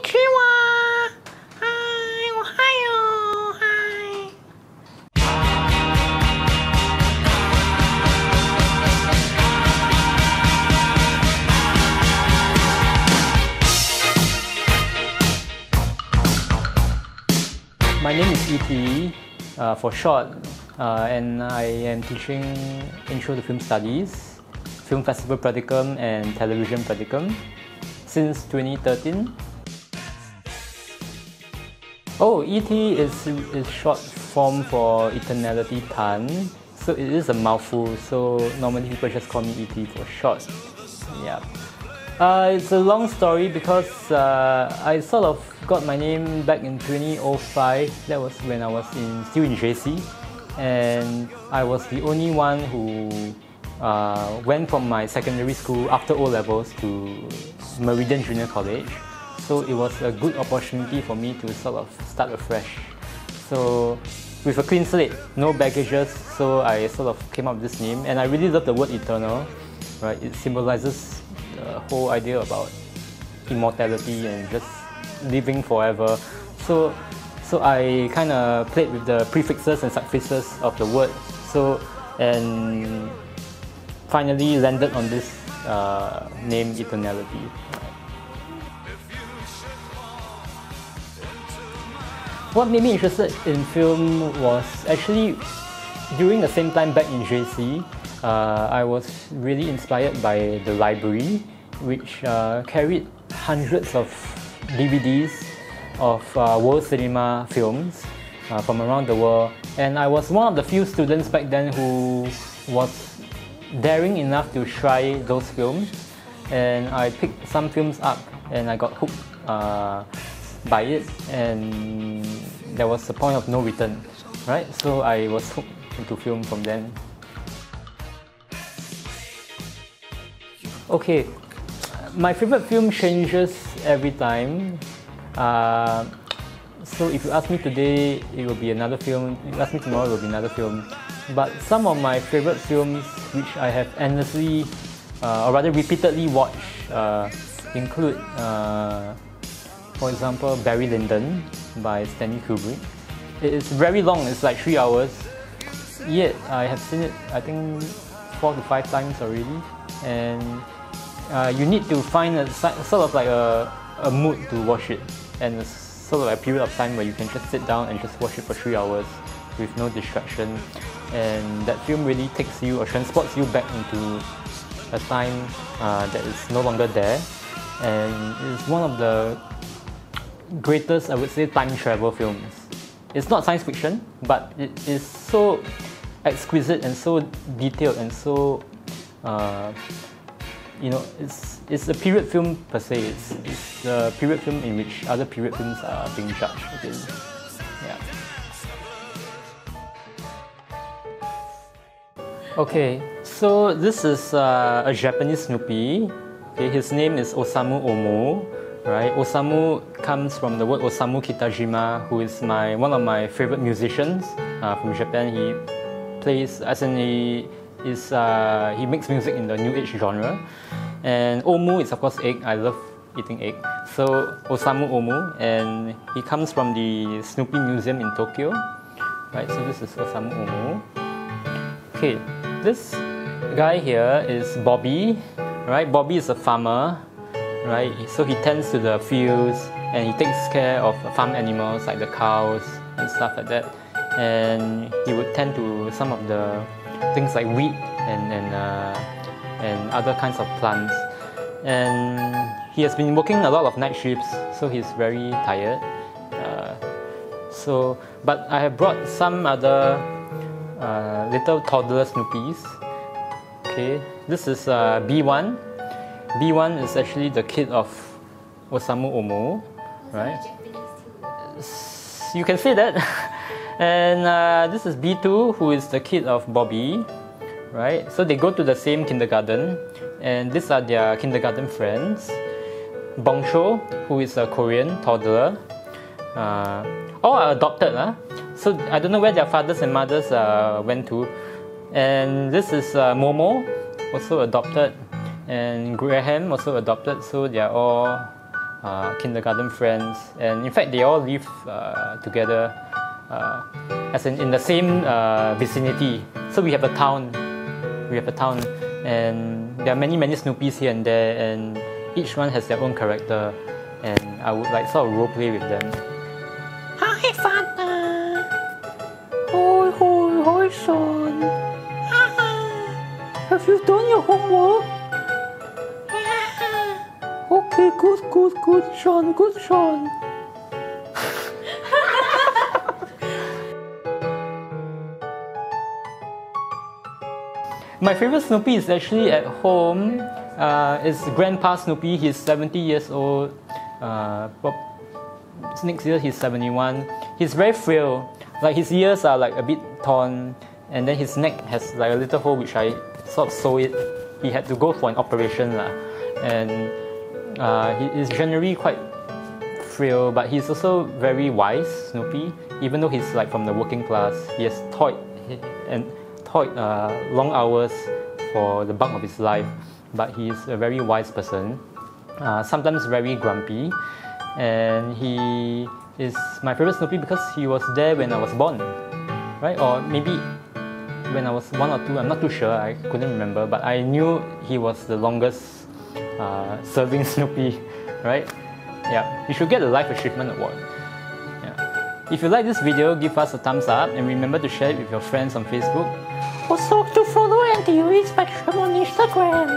Konnichiwa! Hi! Ohio! Hi! My name is E.T. For short, and I am teaching Intro to Film Studies, Film Festival Practicum and Television Practicum since 2013. Oh, ET is short form for Eternality Tan, so it is a mouthful, so normally people just call me ET for short. Yeah. It's a long story because I sort of got my name back in 2005. That was when I was still in JC, and I was the only one who went from my secondary school after O-levels to Meridian Junior College. So it was a good opportunity for me to sort of start afresh. So with a clean slate, no baggages, so I sort of came up with this name, and I really love the word eternal. Right? It symbolizes the whole idea about immortality and just living forever. So I kind of played with the prefixes and suffixes of the word. And finally landed on this name Eternality. What made me interested in film was actually during the same time back in JC. I was really inspired by the library, which carried hundreds of DVDs of world cinema films from around the world, and I was one of the few students back then who was daring enough to try those films, and I picked some films up and I got hooked by it, and there was a point of no return, right? So I was hooked into film from then. Okay, my favorite film changes every time. So if you ask me today, it will be another film. If you ask me tomorrow, it will be another film. But some of my favorite films, which I have endlessly, or rather repeatedly watched, include, for example, Barry Lyndon by Stanley Kubrick. It is very long, it's like 3 hours. Yet I have seen it, I think, 4 to 5 times already. And you need to find a sort of like a mood to watch it, and a sort of like a period of time where you can just sit down and just watch it for 3 hours with no distraction. And that film really takes you or transports you back into a time that is no longer there, and it's one of the greatest, I would say, time travel films. It's not science fiction, but it is so exquisite and so detailed and so you know, it's a period film per se. It's a period film in which other period films are being judged against. Yeah. Okay, so this is a Japanese Snoopy. Okay, his name is Osamu Omo. Right, Osamu comes from the word Osamu Kitajima, who is one of my favorite musicians from Japan. He plays, as in he makes music in the new age genre. And Omu is of course egg. I love eating egg. So Osamu Omu, and he comes from the Snoopy Museum in Tokyo. Right, so this is Osamu Omu. Okay, this guy here is Bobby. Right, Bobby is a farmer. Right, so he tends to the fields and he takes care of farm animals like the cows and stuff like that. And he would tend to some of the things like wheat and other kinds of plants. And he has been working a lot of night shifts, so he's very tired. But I have brought some other little toddler Snoopies. Okay, this is B1. B1 is actually the kid of Osamu Omo, right? You can say that. And this is B2, who is the kid of Bobby, right? So they go to the same kindergarten, and these are their kindergarten friends. Bongsho, who is a Korean toddler. All are adopted. So I don't know where their fathers and mothers went to. And this is Momo, also adopted. And Graham, also adopted, so they are all kindergarten friends, and in fact they all live together as in the same vicinity. So we have a town, and there are many Snoopys here and there, and each one has their own character, and I would like sort of role play with them. Hi, Father. Hi, son. Have you done your homework? Yeah. Okay, good, Sean, good, Sean. My favorite Snoopy is actually at home. It's Grandpa Snoopy. He's 70 years old. Next year he's 71. He's very frail. Like his ears are like a bit torn, and then his neck has like a little hole which I sort of sew it. He had to go for an operation lah. And he is generally quite frail, but he's also very wise, Snoopy. Even though he's like from the working class, he has toiled long hours for the bulk of his life, but he is a very wise person, sometimes very grumpy, and he is my favorite Snoopy because he was there when I was born, right? Or maybe when I was 1 or 2, I'm not too sure, I couldn't remember, but I knew he was the longest serving Snoopy, right? Yeah, you should get the Life Achievement Award. If you like this video, give us a thumbs up and remember to share it with your friends on Facebook. Also to follow and to use Spectrum on Instagram.